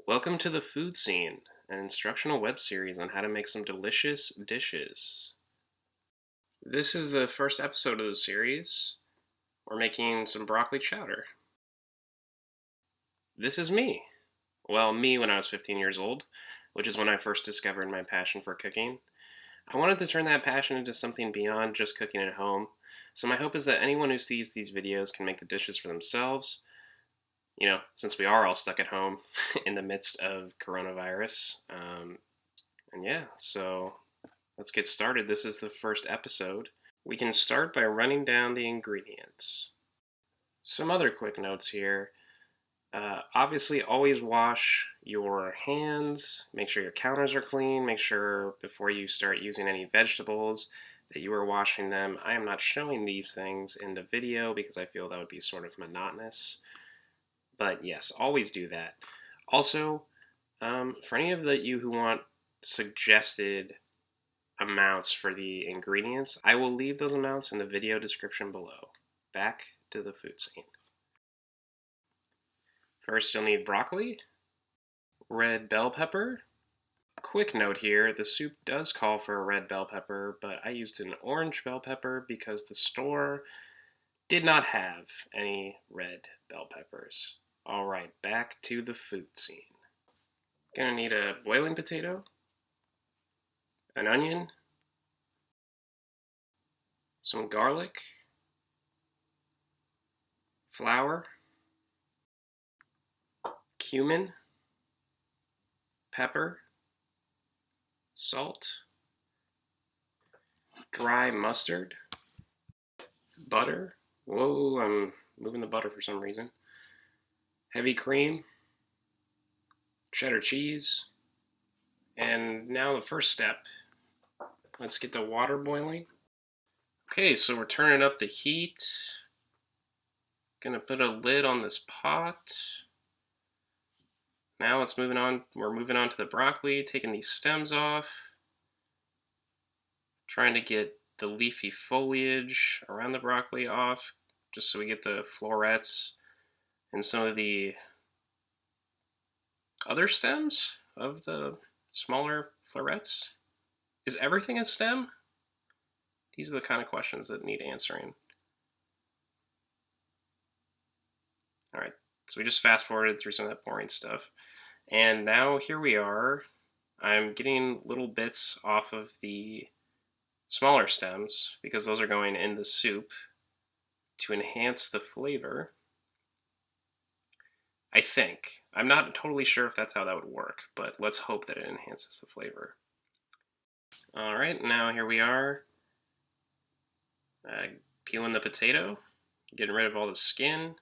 Welcome to the Food Scene, an instructional web series on how to make some delicious dishes. This is the first episode of the series. We're making some broccoli chowder. This is me. Well, me when I was 15 years old, which is when I first discovered my passion for cooking. I wanted to turn that passion into something beyond just cooking at home, so my hope is that anyone who sees these videos can make the dishes for themselves, since we are all stuck at home in the midst of coronavirus. So let's get started. This is the first episode. We can start by running down the ingredients. Some other quick notes here. Obviously, always wash your hands. Make sure your counters are clean. Make sure before you start using any vegetables that you are washing them. I am not showing these things in the video because I feel that would be sort of monotonous. But yes, always do that. Also, for any of you who want suggested amounts for the ingredients, I will leave those amounts in the video description below. Back to the food scene. First, you'll need broccoli, red bell pepper. Quick note here, the soup does call for a red bell pepper, but I used an orange bell pepper because the store did not have any red bell peppers. Alright, back to the food scene. Gonna need a boiling potato, an onion, some garlic, flour, cumin, pepper, salt, dry mustard, butter. Whoa, I'm moving the butter for some reason. Heavy cream, cheddar cheese, and now the first step. Let's get the water boiling. Okay, so we're turning up the heat. Gonna put a lid on this pot. Now we're moving on to the broccoli, taking these stems off. Trying to get the leafy foliage around the broccoli off, just so we get the florets and some of the other stems of the smaller florets. Is everything a stem? These are the kind of questions that need answering. Alright, so we just fast forwarded through some of that boring stuff. And now here we are. I'm getting little bits off of the smaller stems because those are going in the soup to enhance the flavor. I think. I'm not totally sure if that's how that would work, but let's hope that it enhances the flavor. Alright, now here we are. Peeling the potato, getting rid of all the skin.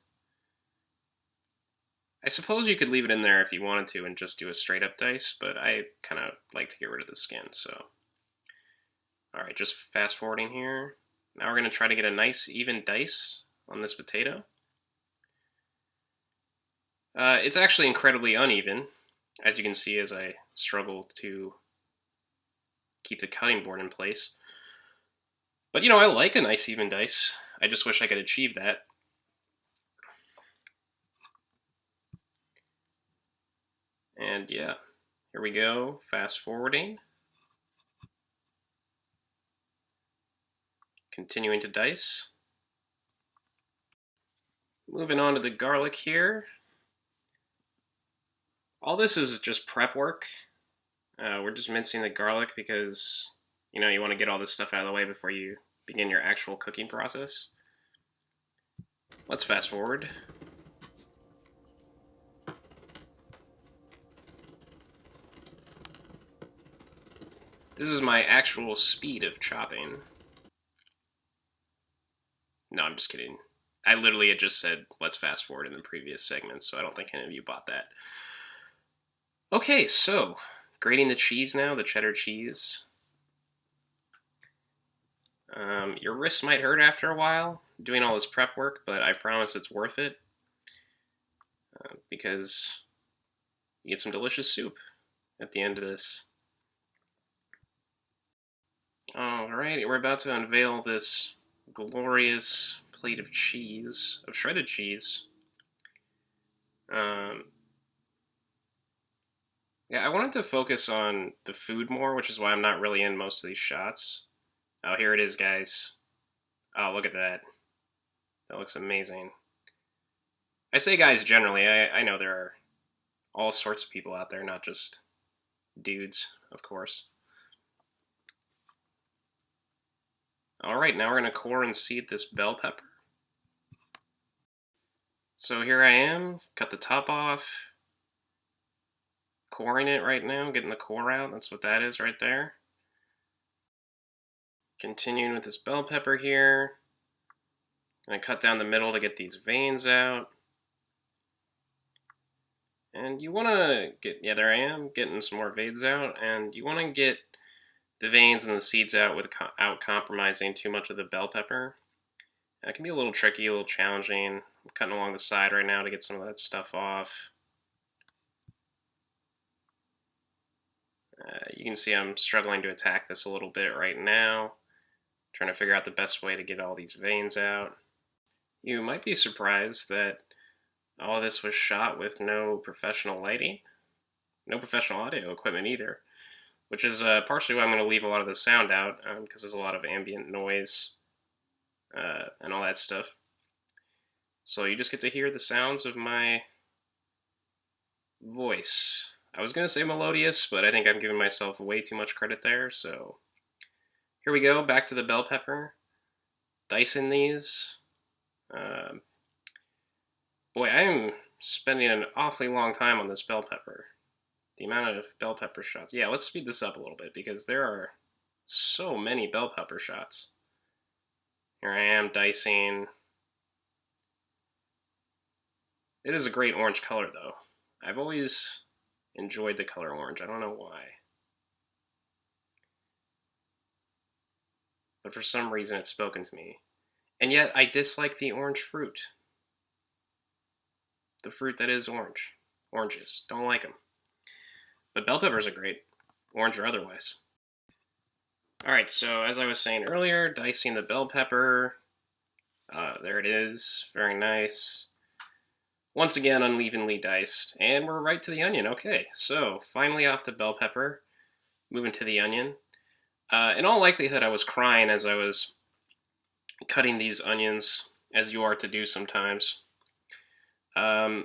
I suppose you could leave it in there if you wanted to and just do a straight up dice, but I kind of like to get rid of the skin, so. Alright, just fast forwarding here. Now we're going to try to get a nice even dice on this potato. It's actually incredibly uneven, as you can see as I struggle to keep the cutting board in place. But I like a nice even dice. I just wish I could achieve that. And yeah, here we go, fast forwarding. Continuing to dice. Moving on to the garlic here. All this is just prep work. We're just mincing the garlic because, you want to get all this stuff out of the way before you begin your actual cooking process. Let's fast forward. This is my actual speed of chopping. No, I'm just kidding. I literally had just said, let's fast forward in the previous segment, so I don't think any of you bought that. Okay, so, grating the cheese now, the cheddar cheese. Your wrists might hurt after a while doing all this prep work, but I promise it's worth it. Because you get some delicious soup at the end of this. Alright, we're about to unveil this glorious plate of cheese, of shredded cheese. Yeah, I wanted to focus on the food more, which is why I'm not really in most of these shots. Oh, here it is, guys. Oh, look at that. That looks amazing. I say guys generally. I know there are all sorts of people out there, not just dudes, of course. All right, now we're going to core and seed this bell pepper. So here I am, cut the top off, coring it right now, getting the core out. That's what that is right there. Continuing with this bell pepper here. Gonna cut down the middle to get these veins out. And you want to get, yeah, there I am, getting some more veins out. And you want to get the veins and the seeds out without compromising too much of the bell pepper. That can be a little tricky, a little challenging. I'm cutting along the side right now to get some of that stuff off. You can see I'm struggling to attack this a little bit right now. Trying to figure out the best way to get all these veins out. You might be surprised that all of this was shot with no professional lighting, no professional audio equipment either, which is partially why I'm going to leave a lot of the sound out, because there's a lot of ambient noise and all that stuff. So you just get to hear the sounds of my voice. I was going to say melodious, but I think I'm giving myself way too much credit there, so here we go, back to the bell pepper. Dicing these. Boy, I am spending an awfully long time on this bell pepper. The amount of bell pepper shots. Yeah, let's speed this up a little bit because there are so many bell pepper shots. Here I am dicing. It is a great orange color though. I've always enjoyed the color orange. I don't know why. But for some reason it's spoken to me. And yet I dislike the orange fruit. The fruit that is orange. Oranges. Don't like them. But bell peppers are great. Orange or otherwise. Alright, so as I was saying earlier, dicing the bell pepper. There it is. Very nice. Once again, unevenly diced. And we're right to the onion. Okay, so finally off the bell pepper. Moving to the onion. In all likelihood, I was crying as I was cutting these onions, as you are to do sometimes. For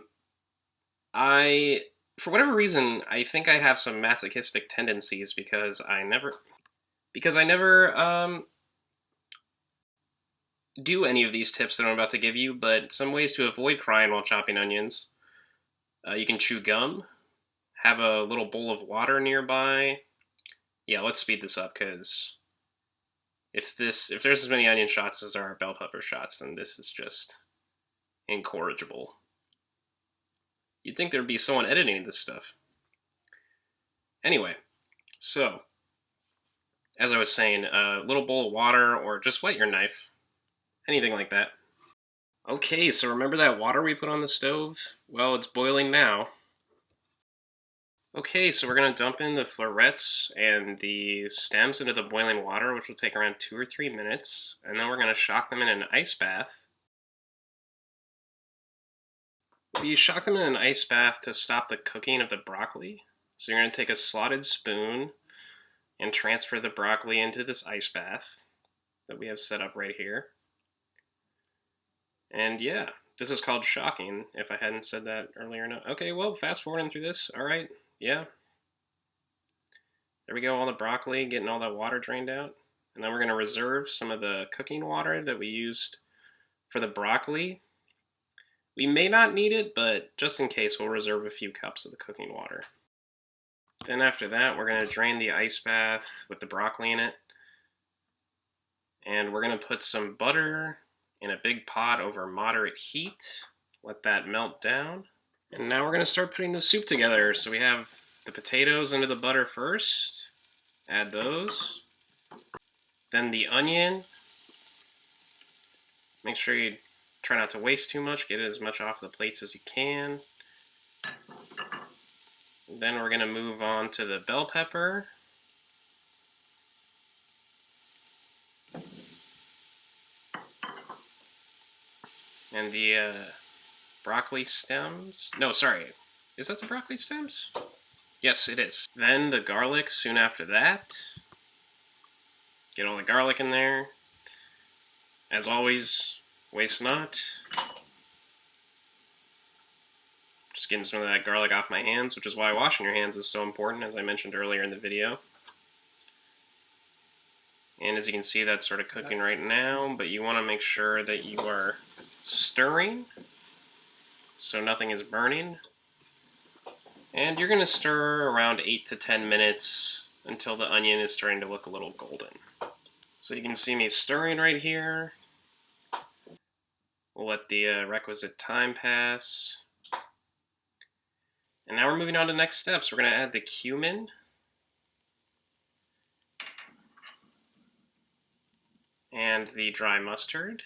whatever reason, I think I have some masochistic tendencies because I never do any of these tips that I'm about to give you, but some ways to avoid crying while chopping onions. You can chew gum, have a little bowl of water nearby. Yeah, let's speed this up because if there's as many onion shots as there are bell pepper shots, then this is just incorrigible. You'd think there'd be someone editing this stuff. Anyway, so as I was saying, a little bowl of water or just wet your knife. Anything like that. Okay, so remember that water we put on the stove? Well, it's boiling now. Okay, so we're going to dump in the florets and the stems into the boiling water, which will take around 2 or 3 minutes. And then we're going to shock them in an ice bath. We shock them in an ice bath to stop the cooking of the broccoli. So you're going to take a slotted spoon and transfer the broccoli into this ice bath that we have set up right here. And yeah, this is called shocking, if I hadn't said that earlier. No. Okay, well, fast forwarding through this. All right, yeah. There we go, all the broccoli, getting all that water drained out. And then we're going to reserve some of the cooking water that we used for the broccoli. We may not need it, but just in case, we'll reserve a few cups of the cooking water. Then after that, we're going to drain the ice bath with the broccoli in it. And we're going to put some butter in a big pot over moderate heat. Let that melt down. And now we're going to start putting the soup together. So we have the potatoes into the butter first. Add those. Then the onion. Make sure you try not to waste too much. Get as much off the plates as you can. Then we're going to move on to the bell pepper. And the broccoli stems. No, sorry. Is that the broccoli stems? Yes, it is. Then the garlic soon after that. Get all the garlic in there. As always, waste not. Just getting some of that garlic off my hands, which is why washing your hands is so important, as I mentioned earlier in the video. And as you can see, that's sort of cooking right now, but you want to make sure that you are stirring so nothing is burning. And you're going to stir around 8 to 10 minutes until the onion is starting to look a little golden. So you can see me stirring right here. We'll let the requisite time pass. And now we're moving on to the next steps. We're going to add the cumin. And the dry mustard.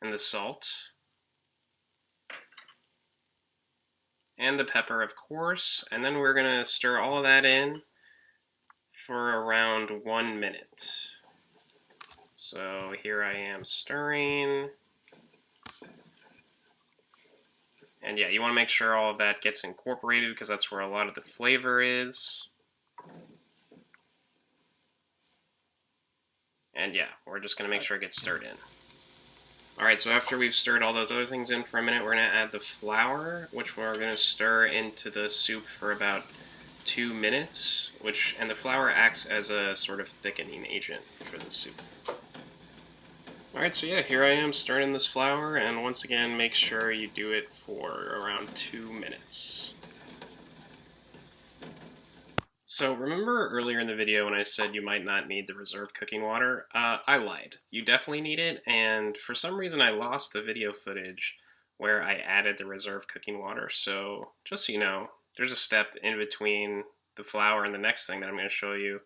And the salt. And the pepper, of course. And then we're going to stir all of that in for around 1 minute. So here I am stirring. And yeah, you want to make sure all of that gets incorporated because that's where a lot of the flavor is. And yeah, we're just going to make sure it gets stirred in. Alright, so after we've stirred all those other things in for a minute, we're going to add the flour, which we're going to stir into the soup for about 2 minutes, and the flour acts as a sort of thickening agent for the soup. Alright, so yeah, here I am stirring this flour, and once again, make sure you do it for around 2 minutes. So remember earlier in the video when I said you might not need the reserved cooking water? I lied. You definitely need it, and for some reason I lost the video footage where I added the reserved cooking water. So just so you know, there's a step in between the flour and the next thing that I'm going to show you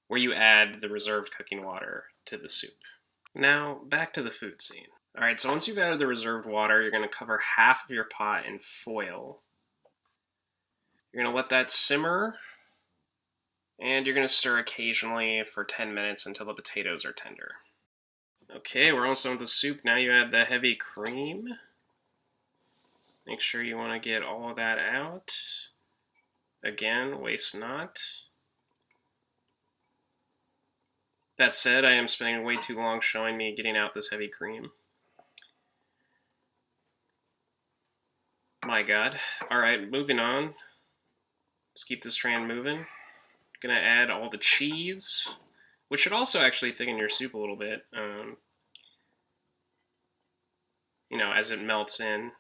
where you add the reserved cooking water to the soup. Now, back to the food scene. Alright, so once you've added the reserved water, you're going to cover half of your pot in foil. You're going to let that simmer. And you're going to stir occasionally for 10 minutes until the potatoes are tender. Okay, we're almost done with the soup. Now you add the heavy cream. Make sure you want to get all of that out. Again, waste not. That said, I am spending way too long showing me getting out this heavy cream. My God. Alright, moving on. Let's keep this train moving. Gonna add all the cheese, which should also actually thicken your soup a little bit, you know, as it melts in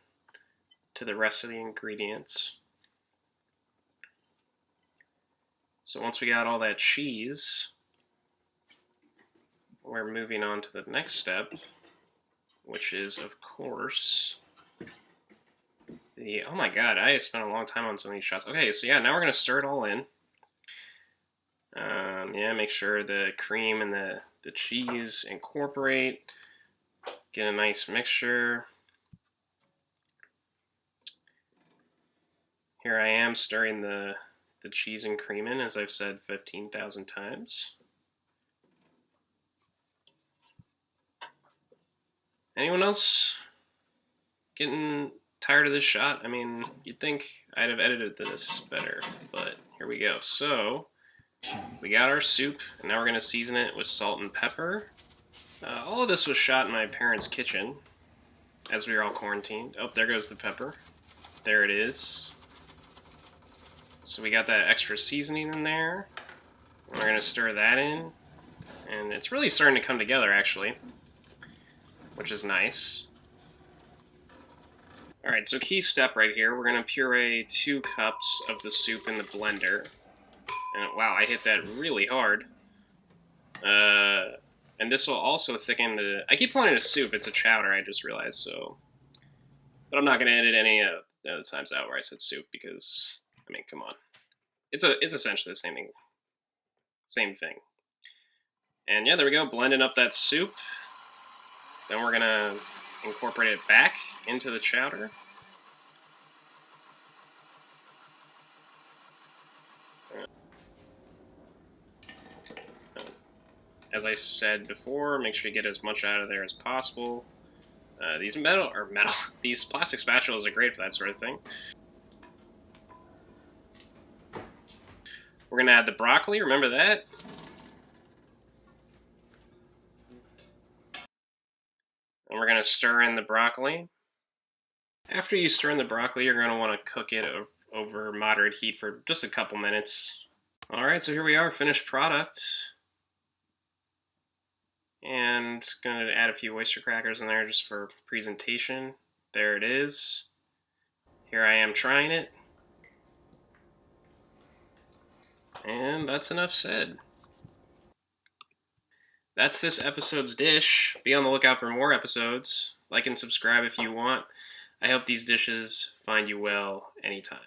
to the rest of the ingredients. So once we got all that cheese, we're moving on to the next step, which is, of course, oh my God, I spent a long time on some of these shots. Okay, so yeah, now we're gonna stir it all in. Yeah, make sure the cream and the cheese incorporate. Get a nice mixture. Here I am stirring the cheese and cream in, as I've said 15,000 times. Anyone else getting tired of this shot? I mean, you'd think I'd have edited this better, but here we go. So, we got our soup, and now we're going to season it with salt and pepper. All of this was shot in my parents' kitchen, as we were all quarantined. Oh, there goes the pepper. There it is. So we got that extra seasoning in there. We're going to stir that in. And it's really starting to come together, actually, which is nice. Alright, so key step right here. We're going to puree 2 cups of the soup in the blender. And wow, I hit that really hard. And this will also thicken the... I keep calling it a soup, it's a chowder, I just realized, so... But I'm not going to edit any of the times out where I said soup, because, I mean, come on. It's essentially the same thing. Same thing. And yeah, there we go, blending up that soup. Then we're going to incorporate it back into the chowder. As I said before, make sure you get as much out of there as possible. These plastic spatulas are great for that sort of thing. We're going to add the broccoli, remember that? And we're going to stir in the broccoli. After you stir in the broccoli, you're going to want to cook it over moderate heat for just a couple minutes. Alright, so here we are, finished product. And going to add a few oyster crackers in there just for presentation. There it is. Here I am trying it. And that's enough said. That's this episode's dish. Be on the lookout for more episodes. Like and subscribe if you want. I hope these dishes find you well anytime.